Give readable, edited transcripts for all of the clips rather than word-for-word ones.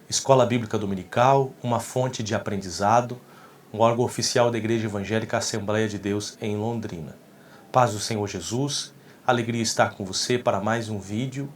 Escola Bíblica Dominical, uma fonte de aprendizado, um órgão oficial da Igreja Evangélica Assembleia de Deus em Londrina. Paz do Senhor Jesus, alegria estar com você para mais um vídeo,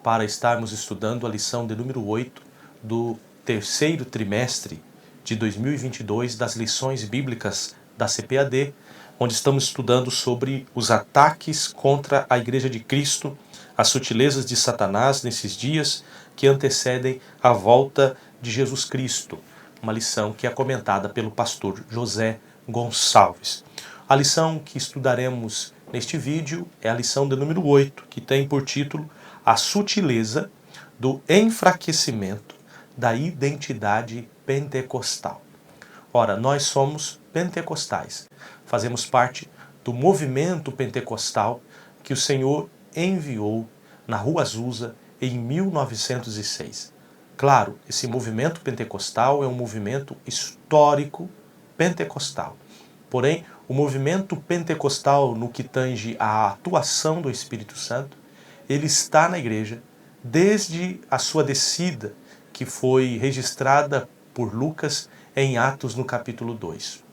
para estarmos estudando a lição de número 8 do terceiro trimestre de 2022 das lições bíblicas da CPAD, onde estamos estudando sobre os ataques contra a Igreja de Cristo, as sutilezas de Satanás nesses dias que antecedem a volta de Jesus Cristo. Uma lição que é comentada pelo pastor José Gonçalves. A lição que estudaremos neste vídeo é a lição de número 8, que tem por título A Sutileza do Enfraquecimento da Identidade Pentecostal. Ora, nós somos pentecostais, fazemos parte do movimento pentecostal que o Senhor enviou na Rua Azusa em 1906. Claro, esse movimento pentecostal é um movimento histórico pentecostal. Porém, o movimento pentecostal, no que tange à atuação do Espírito Santo, ele está na igreja desde a sua descida, que foi registrada por Lucas em Atos no capítulo 2.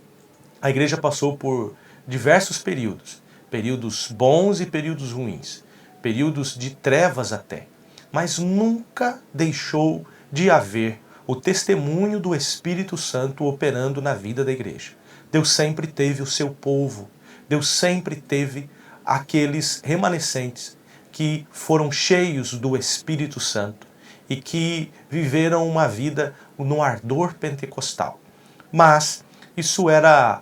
A igreja passou por diversos períodos, períodos bons e períodos ruins, períodos de trevas até, mas nunca deixou de haver o testemunho do Espírito Santo operando na vida da igreja. Deus sempre teve o seu povo, Deus sempre teve aqueles remanescentes que foram cheios do Espírito Santo e que viveram uma vida no ardor pentecostal. Mas isso era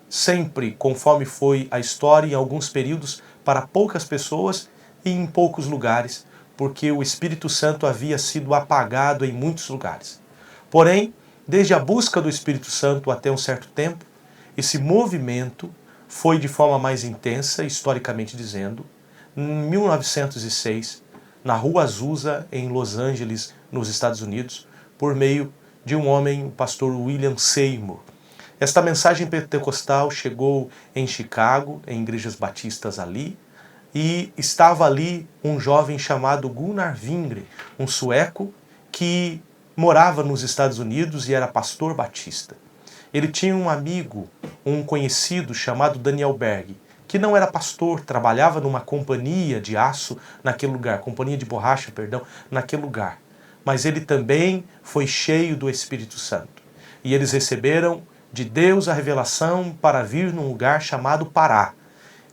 sempre, conforme foi a história, em alguns períodos, para poucas pessoas e em poucos lugares, porque o Espírito Santo havia sido apagado em muitos lugares. Porém, desde a busca do Espírito Santo até um certo tempo, esse movimento foi de forma mais intensa, historicamente dizendo, em 1906, na Rua Azusa, em Los Angeles, nos Estados Unidos, por meio de um homem, o pastor William Seymour. Esta mensagem pentecostal chegou em Chicago, em igrejas batistas ali, e estava ali um jovem chamado Gunnar Wingren, um sueco que morava nos Estados Unidos e era pastor batista. Ele tinha um amigo, um conhecido chamado Daniel Berg, que não era pastor, trabalhava numa companhia de aço naquele lugar, companhia de borracha, perdão, naquele lugar. Mas ele também foi cheio do Espírito Santo. E eles receberam de Deus a revelação para vir num lugar chamado Pará.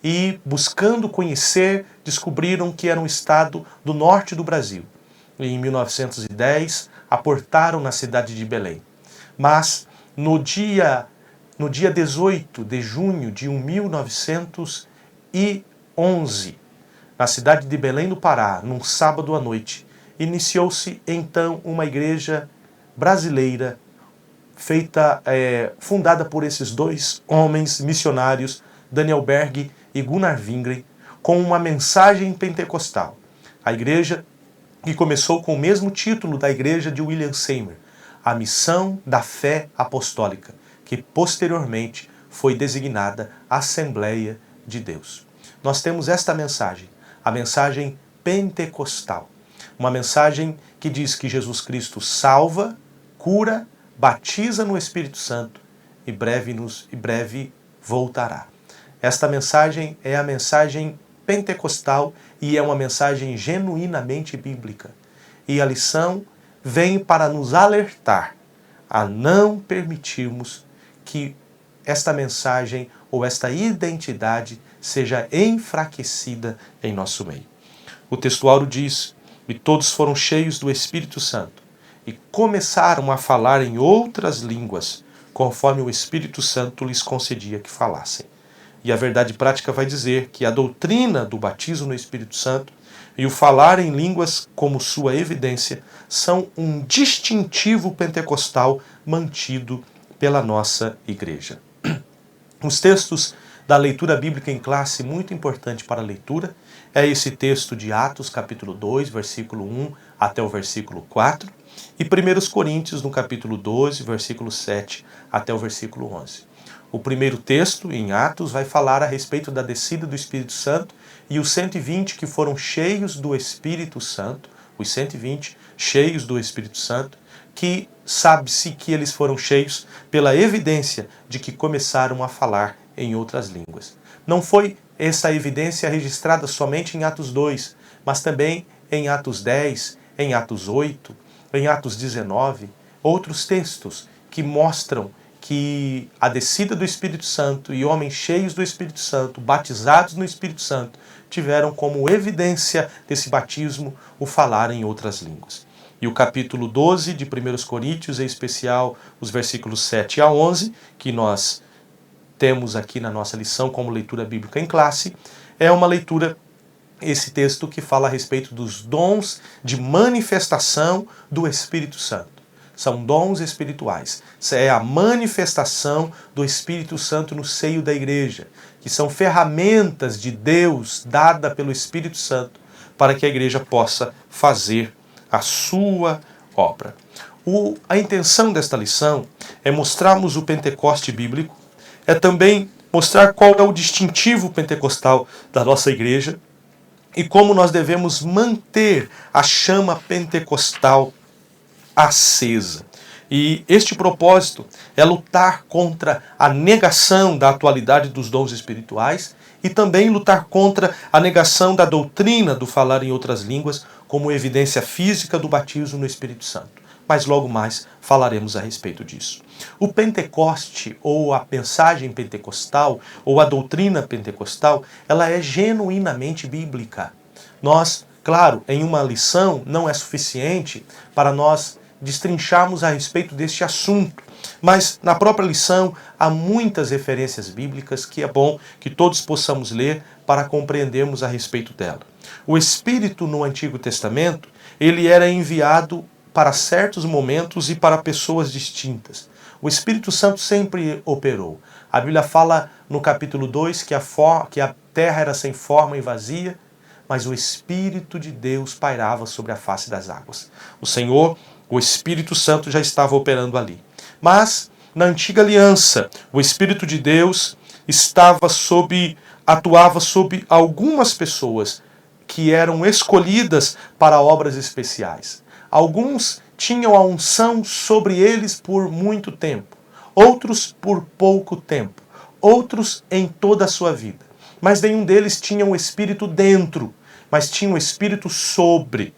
E, buscando conhecer, descobriram que era um estado do norte do Brasil. E, em 1910, aportaram na cidade de Belém. Mas, no dia 18 de junho de 1911, na cidade de Belém do Pará, num sábado à noite, iniciou-se então uma igreja brasileira fundada por esses dois homens missionários, Daniel Berg e Gunnar Wingren, com uma mensagem pentecostal. A igreja que começou com o mesmo título da igreja de William Seymour, a Missão da Fé Apostólica, que posteriormente foi designada Assembleia de Deus. Nós temos esta mensagem, a mensagem pentecostal, uma mensagem que diz que Jesus Cristo salva, cura, batiza no Espírito Santo e breve voltará. Esta mensagem é a mensagem pentecostal e é uma mensagem genuinamente bíblica. E a lição vem para nos alertar a não permitirmos que esta mensagem ou esta identidade seja enfraquecida em nosso meio. O textuário diz: e todos foram cheios do Espírito Santo e começaram a falar em outras línguas, conforme o Espírito Santo lhes concedia que falassem. E a verdade prática vai dizer que a doutrina do batismo no Espírito Santo e o falar em línguas como sua evidência são um distintivo pentecostal mantido pela nossa igreja. Os textos da leitura bíblica em classe, muito importante para a leitura, é esse texto de Atos, capítulo 2, versículo 1 até o versículo 4, e 1 Coríntios, no capítulo 12, versículo 7 até o versículo 11. O primeiro texto, em Atos, vai falar a respeito da descida do Espírito Santo e os 120 que foram cheios do Espírito Santo os 120, cheios do Espírito Santo, que sabe-se que eles foram cheios pela evidência de que começaram a falar em outras línguas. Não foi essa evidência registrada somente em Atos 2, mas também em Atos 10, em Atos 8, em Atos 19, outros textos que mostram que a descida do Espírito Santo e homens cheios do Espírito Santo, batizados no Espírito Santo, tiveram como evidência desse batismo o falar em outras línguas. E o capítulo 12 de 1 Coríntios, em especial os versículos 7 a 11, que nós temos aqui na nossa lição como leitura bíblica em classe, é uma leitura, esse texto que fala a respeito dos dons de manifestação do Espírito Santo. São dons espirituais. É a manifestação do Espírito Santo no seio da igreja, que são ferramentas de Deus dada pelo Espírito Santo para que a igreja possa fazer a sua obra. A intenção desta lição é mostrarmos o Pentecoste bíblico, é também mostrar qual é o distintivo pentecostal da nossa igreja e como nós devemos manter a chama pentecostal acesa. E este propósito é lutar contra a negação da atualidade dos dons espirituais e também lutar contra a negação da doutrina do falar em outras línguas como evidência física do batismo no Espírito Santo. Mas logo mais falaremos a respeito disso. O Pentecoste, ou a mensagem pentecostal, ou a doutrina pentecostal, ela é genuinamente bíblica. Nós, claro, em uma lição não é suficiente para nós destrincharmos a respeito deste assunto, mas na própria lição há muitas referências bíblicas que é bom que todos possamos ler para compreendermos a respeito dela. O Espírito no Antigo Testamento, ele era enviado para certos momentos e para pessoas distintas. O Espírito Santo sempre operou. A Bíblia fala no capítulo 2 que a terra era sem forma e vazia, mas o Espírito de Deus pairava sobre a face das águas. O Senhor, o Espírito Santo já estava operando ali. Mas, na antiga aliança, o Espírito de Deus atuava sobre algumas pessoas que eram escolhidas para obras especiais. Alguns tinham a unção sobre eles por muito tempo, outros por pouco tempo, outros em toda a sua vida. Mas nenhum deles tinha um Espírito dentro, mas tinha um Espírito sobre,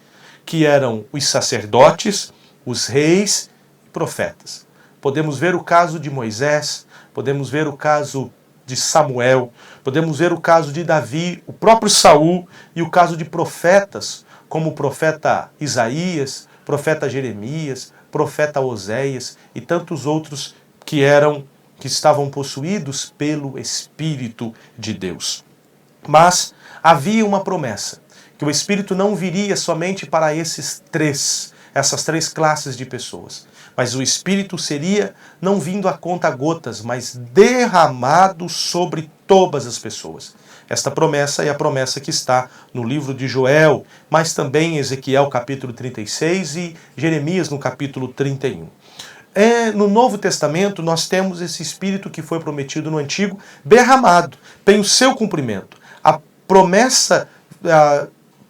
que eram os sacerdotes, os reis e profetas. Podemos ver o caso de Moisés, podemos ver o caso de Samuel, podemos ver o caso de Davi, o próprio Saul e o caso de profetas, como o profeta Isaías, profeta Jeremias, profeta Oséias e tantos outros que estavam possuídos pelo Espírito de Deus. Mas havia uma promessa, que o Espírito não viria somente para essas três classes de pessoas, mas o Espírito seria não vindo a conta-gotas, mas derramado sobre todas as pessoas. Esta promessa é a promessa que está no livro de Joel, mas também em Ezequiel capítulo 36 e Jeremias no capítulo 31. No Novo Testamento nós temos esse Espírito que foi prometido no Antigo, derramado, tem o seu cumprimento. A promessa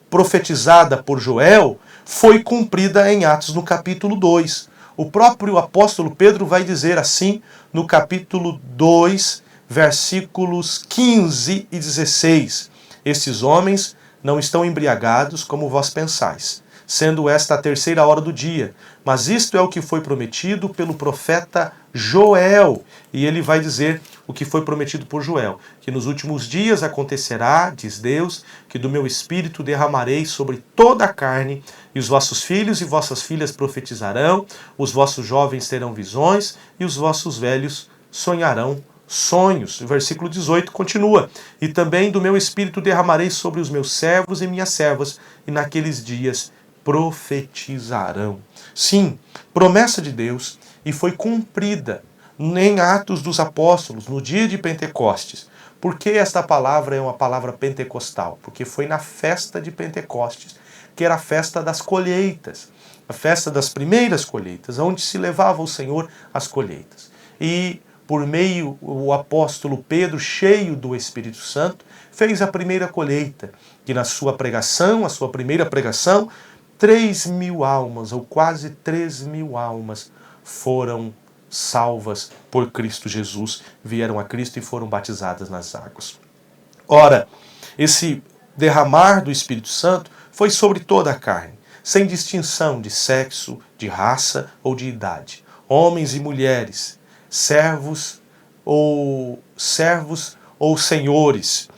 profetizada por Joel foi cumprida em Atos no capítulo 2. O próprio apóstolo Pedro vai dizer assim no capítulo 2, versículos 15 e 16. Esses homens não estão embriagados como vós pensais, sendo esta a terceira hora do dia. Mas isto é o que foi prometido pelo profeta Joel. E ele vai dizer o que foi prometido por Joel, que nos últimos dias acontecerá, diz Deus, que do meu espírito derramarei sobre toda a carne, e os vossos filhos e vossas filhas profetizarão, os vossos jovens terão visões, e os vossos velhos sonharão sonhos. O versículo 18 continua: e também do meu espírito derramarei sobre os meus servos e minhas servas, e naqueles dias profetizarão. Sim, promessa de Deus, e foi cumprida em Atos dos Apóstolos, no dia de Pentecostes. Por que esta palavra é uma palavra pentecostal? Porque foi na festa de Pentecostes, que era a festa das colheitas, a festa das primeiras colheitas, onde se levava o Senhor às colheitas. E por meio, o apóstolo Pedro, cheio do Espírito Santo, fez a primeira colheita, que na sua pregação, a sua primeira pregação, 3.000 almas, ou quase 3.000 almas, foram salvas por Cristo Jesus, vieram a Cristo e foram batizadas nas águas. Ora, esse derramar do Espírito Santo foi sobre toda a carne, sem distinção de sexo, de raça ou de idade. Homens e mulheres, servos ou senhores,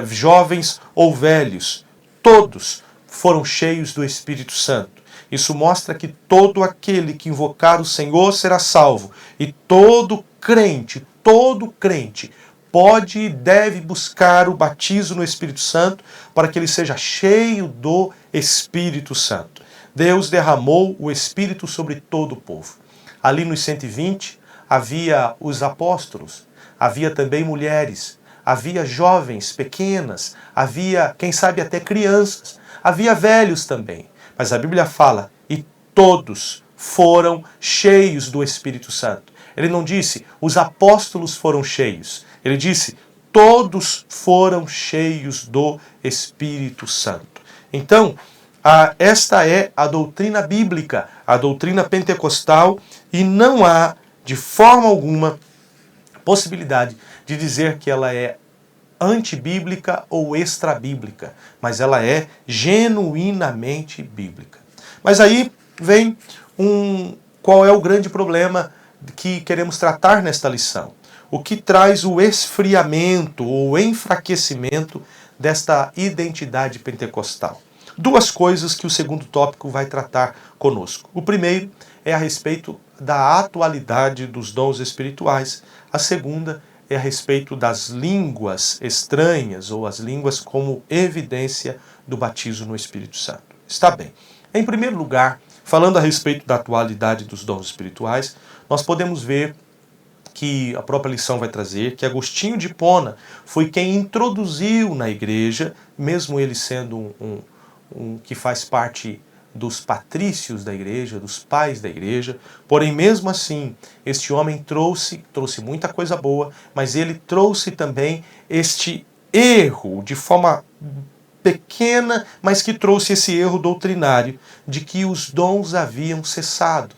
jovens ou velhos, todos foram cheios do Espírito Santo. Isso mostra que todo aquele que invocar o Senhor será salvo. E todo crente pode e deve buscar o batismo no Espírito Santo para que ele seja cheio do Espírito Santo. Deus derramou o Espírito sobre todo o povo. Ali nos 120 havia os apóstolos, havia também mulheres, havia jovens pequenas, havia, quem sabe, até crianças, havia velhos também. Mas a Bíblia fala, e todos foram cheios do Espírito Santo. Ele não disse, os apóstolos foram cheios. Ele disse, todos foram cheios do Espírito Santo. Então, esta é a doutrina bíblica, a doutrina pentecostal, e não há, de forma alguma, possibilidade de dizer que ela é antibíblica ou extrabíblica, mas ela é genuinamente bíblica. Mas aí vem qual é o grande problema que queremos tratar nesta lição? O que traz o esfriamento ou enfraquecimento desta identidade pentecostal? Duas coisas que o segundo tópico vai tratar conosco. O primeiro é a respeito da atualidade dos dons espirituais. A segunda é a respeito das línguas estranhas, ou as línguas como evidência do batismo no Espírito Santo. Está bem. Em primeiro lugar, falando a respeito da atualidade dos dons espirituais, nós podemos ver que a própria lição vai trazer que Agostinho de Hipona foi quem introduziu na igreja, mesmo ele sendo um que faz parte dos patrícios da igreja, dos pais da igreja, porém mesmo assim, este homem trouxe muita coisa boa, mas ele trouxe também este erro de forma pequena, mas que trouxe esse erro doutrinário de que os dons haviam cessado,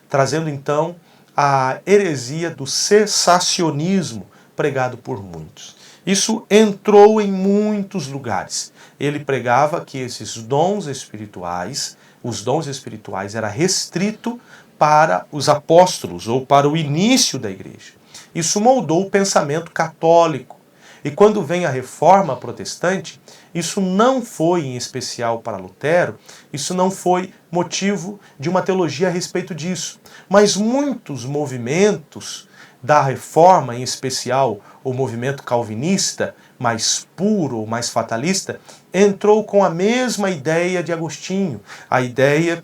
trazendo então a heresia do cessacionismo pregado por muitos. Isso entrou em muitos lugares. Ele pregava que esses dons espirituais, os dons espirituais era restrito para os apóstolos ou para o início da igreja. Isso moldou o pensamento católico. E quando vem a reforma protestante, isso não foi em especial para Lutero, isso não foi motivo de uma teologia a respeito disso. Mas muitos movimentos da reforma, em especial o movimento calvinista, mais puro ou mais fatalista, entrou com a mesma ideia de Agostinho, a ideia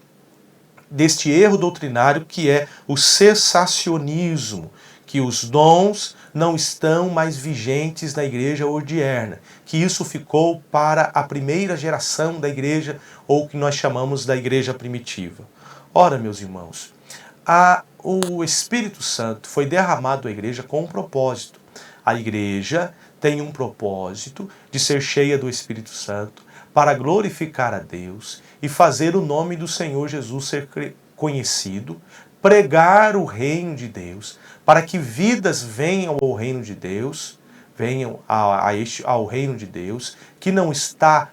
deste erro doutrinário que é o cessacionismo, que os dons não estão mais vigentes na igreja odierna, que isso ficou para a primeira geração da igreja, ou que nós chamamos da igreja primitiva. Ora, meus irmãos, o Espírito Santo foi derramado à igreja com um propósito. A igreja tem um propósito de ser cheia do Espírito Santo para glorificar a Deus e fazer o nome do Senhor Jesus ser conhecido, pregar o reino de Deus, para que vidas venham ao reino de Deus, venham ao reino de Deus, que não está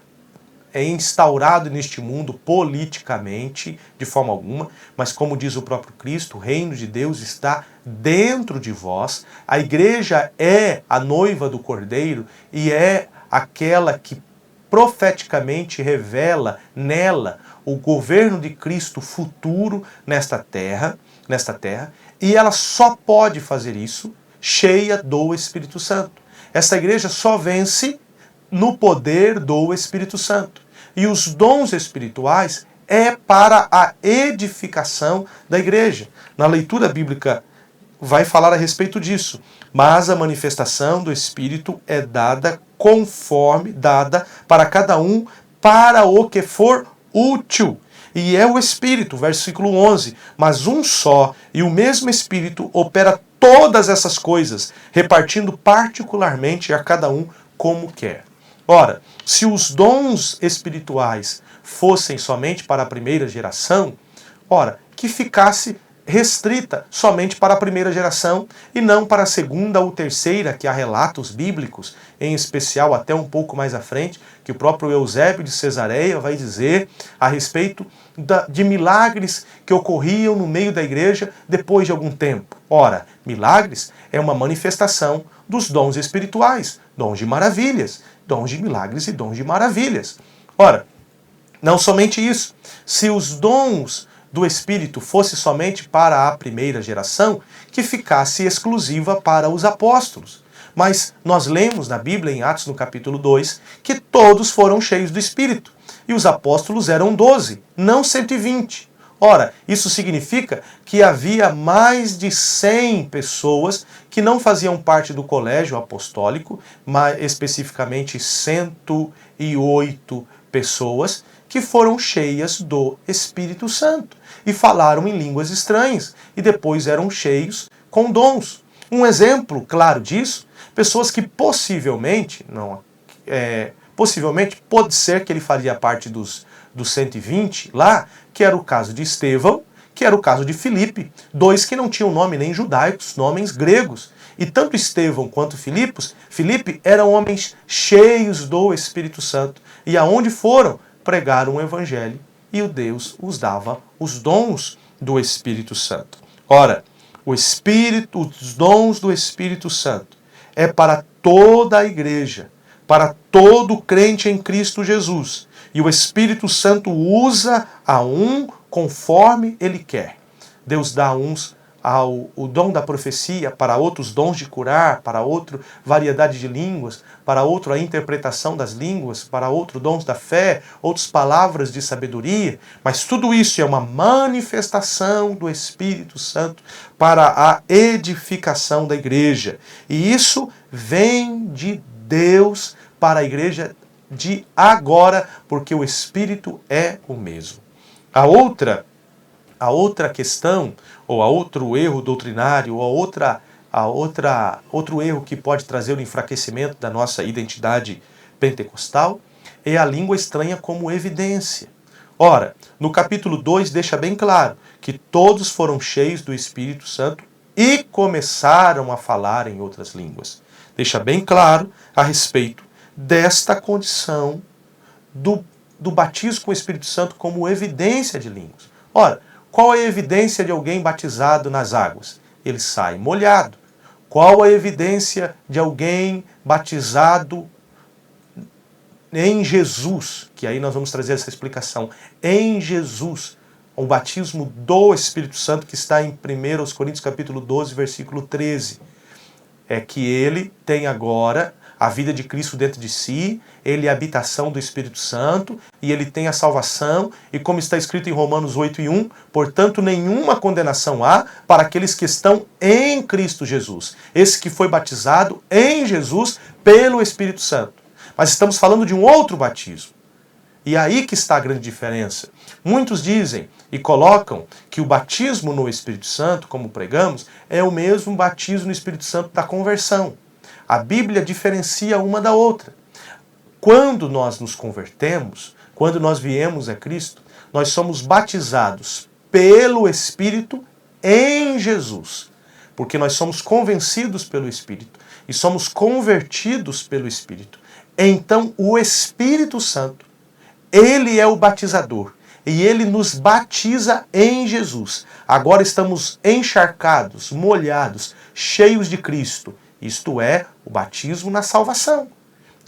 instaurado neste mundo politicamente, de forma alguma, mas como diz o próprio Cristo, o reino de Deus está dentro de vós. A igreja é a noiva do Cordeiro e é aquela que profeticamente revela nela o governo de Cristo futuro nesta terra, e ela só pode fazer isso cheia do Espírito Santo. Essa igreja só vence no poder do Espírito Santo. E os dons espirituais é para a edificação da igreja. Na leitura bíblica vai falar a respeito disso. Mas a manifestação do Espírito é dada para cada um, para o que for útil. E é o Espírito, versículo 11. Mas um só e o mesmo Espírito opera todas essas coisas, repartindo particularmente a cada um como quer. Ora, se os dons espirituais fossem somente para a primeira geração, ora, que ficasse restrita somente para a primeira geração e não para a segunda ou terceira, que há relatos bíblicos, em especial até um pouco mais à frente, que o próprio Eusébio de Cesareia vai dizer a respeito de milagres que ocorriam no meio da igreja depois de algum tempo. Ora, milagres é uma manifestação dos dons espirituais, dons de maravilhas, dons de milagres e dons de maravilhas. Ora, não somente isso, se os dons do Espírito fosse somente para a primeira geração, que ficasse exclusiva para os apóstolos. Mas nós lemos na Bíblia, em Atos no capítulo 2, que todos foram cheios do Espírito. E os apóstolos eram 12, não 120. Ora, isso significa que havia mais de 100 pessoas que não faziam parte do colégio apostólico, mas especificamente 108 pessoas que foram cheias do Espírito Santo e falaram em línguas estranhas e depois eram cheios com dons. Um exemplo claro disso, pessoas que possivelmente pode ser que ele faria parte dos 120 lá, que era o caso de Estevão, que era o caso de Filipe, dois que não tinham nome nem judaicos, nomes gregos. E tanto Estevão quanto Filipe eram homens cheios do Espírito Santo. E aonde foram, pregaram o Evangelho e o Deus os dava os dons do Espírito Santo. Ora, os dons do Espírito Santo é para toda a igreja, para todo crente em Cristo Jesus. E o Espírito Santo usa a um conforme Ele quer. Deus dá a uns o dom da profecia, para outros dons de curar, para outro variedade de línguas, para outro a interpretação das línguas, para outro dons da fé, outras palavras de sabedoria, mas tudo isso é uma manifestação do Espírito Santo para a edificação da igreja. E isso vem de Deus para a igreja de agora, porque o Espírito é o mesmo. A outra questão, ou a outro erro doutrinário, ou outro erro que pode trazer o enfraquecimento da nossa identidade pentecostal, é a língua estranha como evidência. Ora, no capítulo 2 deixa bem claro que todos foram cheios do Espírito Santo e começaram a falar em outras línguas. Deixa bem claro a respeito desta condição do batismo com o Espírito Santo como evidência de línguas. Ora, qual é a evidência de alguém batizado nas águas? Ele sai molhado. Qual a evidência de alguém batizado em Jesus? Que aí nós vamos trazer essa explicação. Em Jesus, o batismo do Espírito Santo que está em 1 Coríntios capítulo 12, versículo 13. É que ele tem agora a vida de Cristo dentro de si, ele é a habitação do Espírito Santo, e ele tem a salvação, e como está escrito em Romanos 8:1, portanto nenhuma condenação há para aqueles que estão em Cristo Jesus. Esse que foi batizado em Jesus pelo Espírito Santo. Mas estamos falando de um outro batismo. E aí que está a grande diferença. Muitos dizem e colocam que o batismo no Espírito Santo, como pregamos, é o mesmo batismo no Espírito Santo da conversão. A Bíblia diferencia uma da outra. Quando nós nos convertemos, quando nós viemos a Cristo, nós somos batizados pelo Espírito em Jesus. Porque nós somos convencidos pelo Espírito e somos convertidos pelo Espírito. Então, o Espírito Santo, ele é o batizador e ele nos batiza em Jesus. Agora estamos encharcados, molhados, cheios de Cristo. Isto é o batismo na salvação.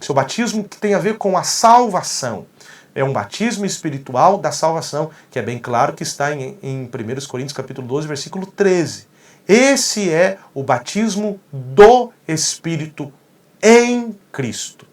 Esse é o batismo que tem a ver com a salvação. É um batismo espiritual da salvação, que é bem claro que está em 1 Coríntios capítulo 12, versículo 13. Esse é o batismo do Espírito em Cristo.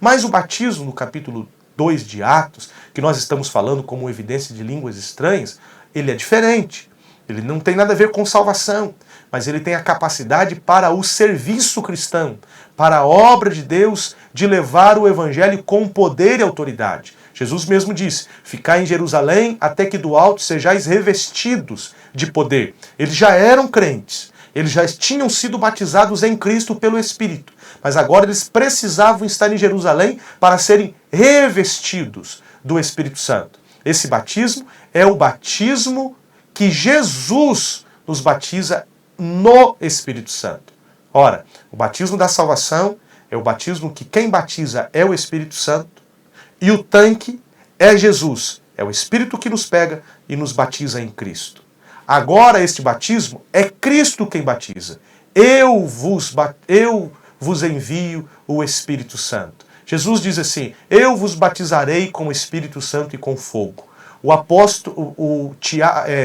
Mas o batismo no capítulo 2 de Atos, que nós estamos falando como evidência de línguas estranhas, ele é diferente. Ele não tem nada a ver com salvação, mas ele tem a capacidade para o serviço cristão, para a obra de Deus de levar o evangelho com poder e autoridade. Jesus mesmo disse, ficai em Jerusalém até que do alto sejais revestidos de poder. Eles já eram crentes, Eles já tinham sido batizados em Cristo pelo Espírito, mas agora eles precisavam estar em Jerusalém para serem revestidos do Espírito Santo. Esse batismo é o batismo que Jesus nos batiza no Espírito Santo. Ora, o batismo da salvação é o batismo que quem batiza é o Espírito Santo e o tanque é Jesus. É o Espírito que nos pega e nos batiza em Cristo. Agora este batismo é Cristo quem batiza. Eu vos envio o Espírito Santo. Jesus diz assim, eu vos batizarei com o Espírito Santo e com fogo. O apóstolo,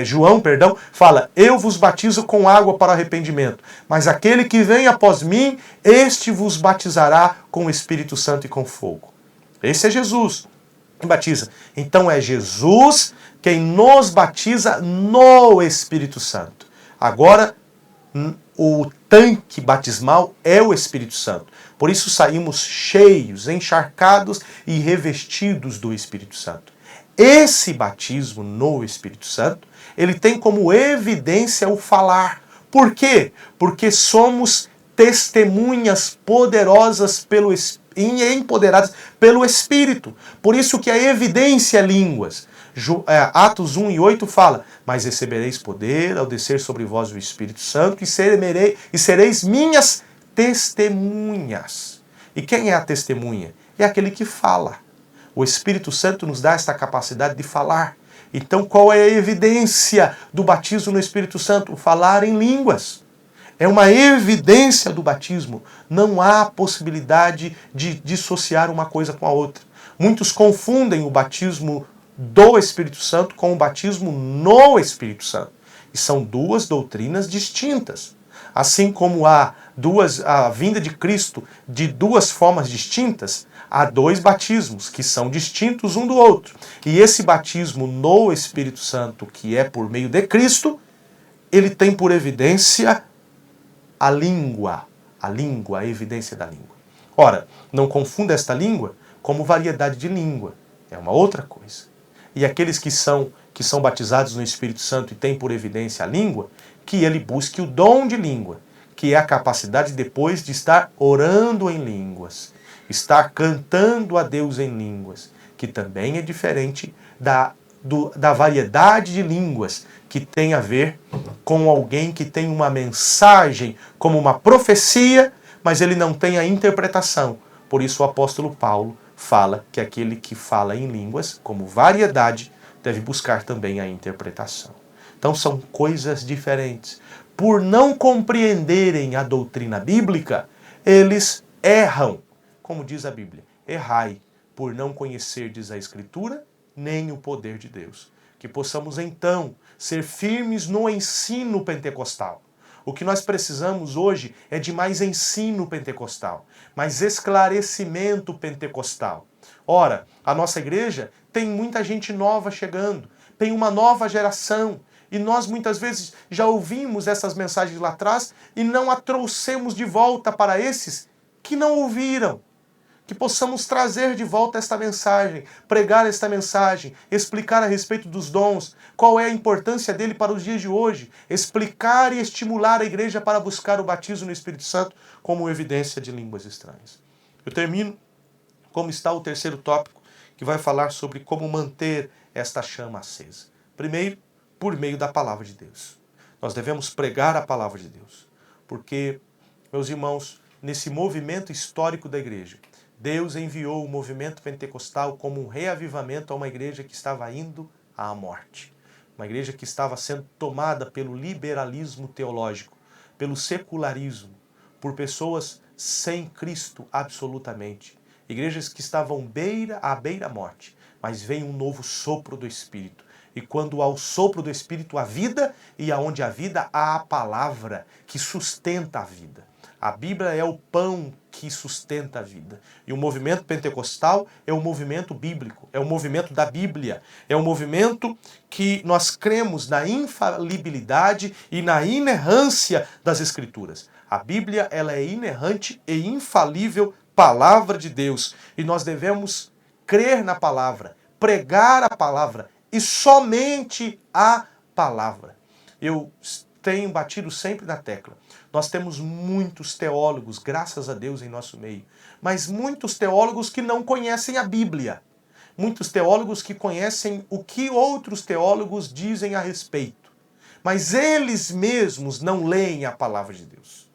João, fala, eu vos batizo com água para arrependimento, mas aquele que vem após mim, este vos batizará com o Espírito Santo e com fogo. Esse é Jesus que batiza. Então é Jesus quem nos batiza no Espírito Santo. Agora, o tanque batismal é o Espírito Santo. Por isso saímos cheios, encharcados e revestidos do Espírito Santo. Esse batismo no Espírito Santo, ele tem como evidência o falar. Por quê? Porque somos testemunhas poderosas e empoderadas pelo Espírito. Por isso que a evidência é línguas. Atos 1:8 fala, mas recebereis poder ao descer sobre vós o Espírito Santo e sereis minhas testemunhas. E quem é a testemunha? É aquele que fala. O Espírito Santo nos dá esta capacidade de falar. Então, qual é a evidência do batismo no Espírito Santo? O falar em línguas. É uma evidência do batismo. Não há possibilidade de dissociar uma coisa com a outra. Muitos confundem o batismo do Espírito Santo com o batismo no Espírito Santo. E são duas doutrinas distintas. Assim como há a vinda de Cristo de duas formas distintas, há dois batismos que são distintos um do outro. E esse batismo no Espírito Santo, que é por meio de Cristo, ele tem por evidência a língua, a evidência da língua. Ora, não confunda esta língua como variedade de língua. É uma outra coisa. E aqueles que são batizados no Espírito Santo e têm por evidência a língua, que ele busque o dom de língua, que é a capacidade depois de estar orando em línguas, estar cantando a Deus em línguas, que também é diferente da variedade de línguas que tem a ver com alguém que tem uma mensagem como uma profecia, mas ele não tem a interpretação. Por isso o apóstolo Paulo fala que aquele que fala em línguas, como variedade, deve buscar também a interpretação. Então são coisas diferentes. Por não compreenderem a doutrina bíblica, eles erram. Como diz a Bíblia, errai por não conhecerdes a Escritura, nem o poder de Deus. Que possamos então ser firmes no ensino pentecostal. O que nós precisamos hoje é de mais ensino pentecostal, mais esclarecimento pentecostal. Ora, a nossa igreja tem muita gente nova chegando, tem uma nova geração, e nós muitas vezes já ouvimos essas mensagens lá atrás e não a trouxemos de volta para esses que não ouviram. Que possamos trazer de volta esta mensagem, pregar esta mensagem, explicar a respeito dos dons, qual é a importância dele para os dias de hoje, explicar e estimular a igreja para buscar o batismo no Espírito Santo como evidência de línguas estranhas. Eu termino como está o terceiro tópico, que vai falar sobre como manter esta chama acesa. Primeiro, por meio da palavra de Deus. Nós devemos pregar a palavra de Deus, porque, meus irmãos, nesse movimento histórico da igreja, Deus enviou o movimento pentecostal como um reavivamento a uma igreja que estava indo à morte. Uma igreja que estava sendo tomada pelo liberalismo teológico, pelo secularismo, por pessoas sem Cristo absolutamente. Igrejas que estavam à beira-morte, mas veio um novo sopro do Espírito. E quando há o sopro do Espírito, há vida, e aonde há vida, há a palavra que sustenta a vida. A Bíblia é o pão que sustenta a vida. E o movimento pentecostal é o movimento bíblico, é o movimento da Bíblia. É o movimento que nós cremos na infalibilidade e na inerrância das Escrituras. A Bíblia ela é inerrante e infalível palavra de Deus. E nós devemos crer na palavra, pregar a palavra e somente a palavra. Eu tenho batido sempre na tecla. Nós temos muitos teólogos, graças a Deus, em nosso meio, mas muitos teólogos que não conhecem a Bíblia. Muitos teólogos que conhecem o que outros teólogos dizem a respeito. Mas eles mesmos não leem a palavra de Deus.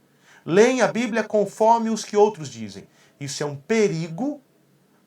Leem a Bíblia conforme os que outros dizem. Isso é um perigo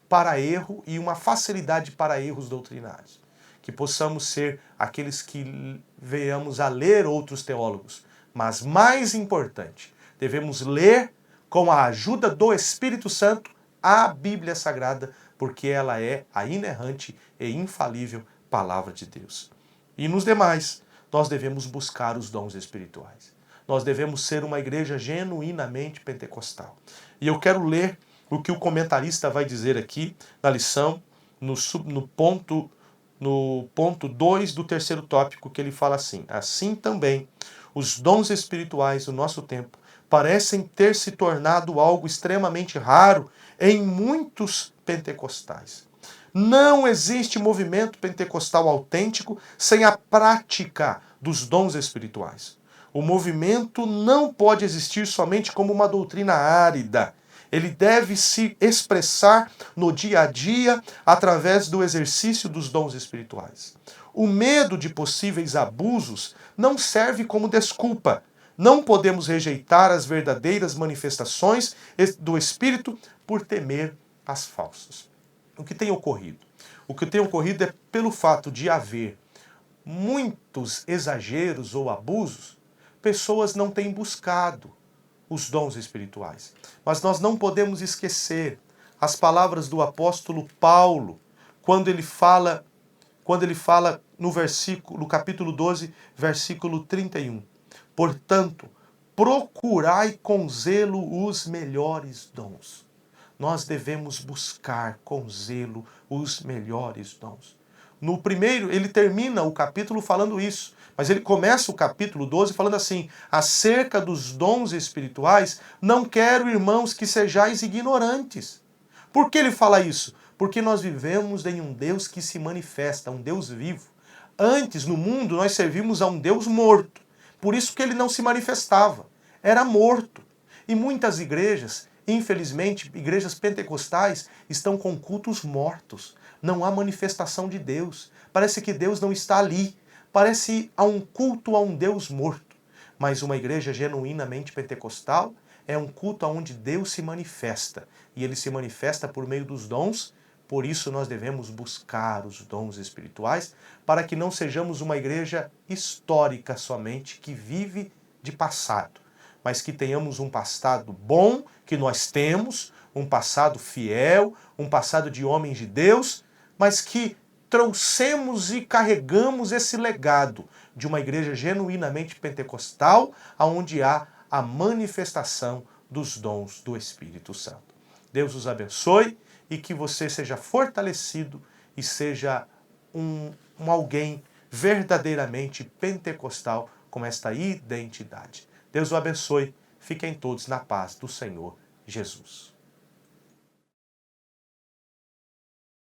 para erro e uma facilidade para erros doutrinários. Que possamos ser aqueles que venhamos a ler outros teólogos. Mas mais importante, devemos ler com a ajuda do Espírito Santo a Bíblia Sagrada, porque ela é a inerrante e infalível palavra de Deus. E nos demais, nós devemos buscar os dons espirituais. Nós devemos ser uma igreja genuinamente pentecostal. E eu quero ler o que o comentarista vai dizer aqui na lição, no ponto 2 do terceiro tópico, que ele fala assim: assim também, os dons espirituais do nosso tempo parecem ter se tornado algo extremamente raro em muitos pentecostais. Não existe movimento pentecostal autêntico sem a prática dos dons espirituais. O movimento não pode existir somente como uma doutrina árida. Ele deve se expressar no dia a dia através do exercício dos dons espirituais. O medo de possíveis abusos não serve como desculpa. Não podemos rejeitar as verdadeiras manifestações do Espírito por temer as falsas. O que tem ocorrido? O que tem ocorrido é pelo fato de haver muitos exageros ou abusos, pessoas não têm buscado os dons espirituais. Mas nós não podemos esquecer as palavras do apóstolo Paulo, quando ele fala no capítulo 12, versículo 31. Portanto, procurai com zelo os melhores dons. Nós devemos buscar com zelo os melhores dons. No primeiro, ele termina o capítulo falando isso, mas ele começa o capítulo 12 falando assim: acerca dos dons espirituais, não quero, irmãos, que sejais ignorantes. Por que ele fala isso? Porque nós vivemos em um Deus que se manifesta, um Deus vivo. Antes, no mundo, nós servimos a um Deus morto. Por isso que ele não se manifestava. Era morto. E muitas igrejas, infelizmente, igrejas pentecostais, estão com cultos mortos. Não há manifestação de Deus. Parece que Deus não está ali. Parece há um culto a um Deus morto. Mas uma igreja genuinamente pentecostal é um culto onde Deus se manifesta. E ele se manifesta por meio dos dons. Por isso nós devemos buscar os dons espirituais, para que não sejamos uma igreja histórica somente, que vive de passado, mas que tenhamos um passado bom, que nós temos, um passado fiel, um passado de homens de Deus, mas que trouxemos e carregamos esse legado de uma igreja genuinamente pentecostal, onde há a manifestação dos dons do Espírito Santo. Deus os abençoe e que você seja fortalecido e seja um alguém verdadeiramente pentecostal com esta identidade. Deus o abençoe. Fiquem todos na paz do Senhor Jesus.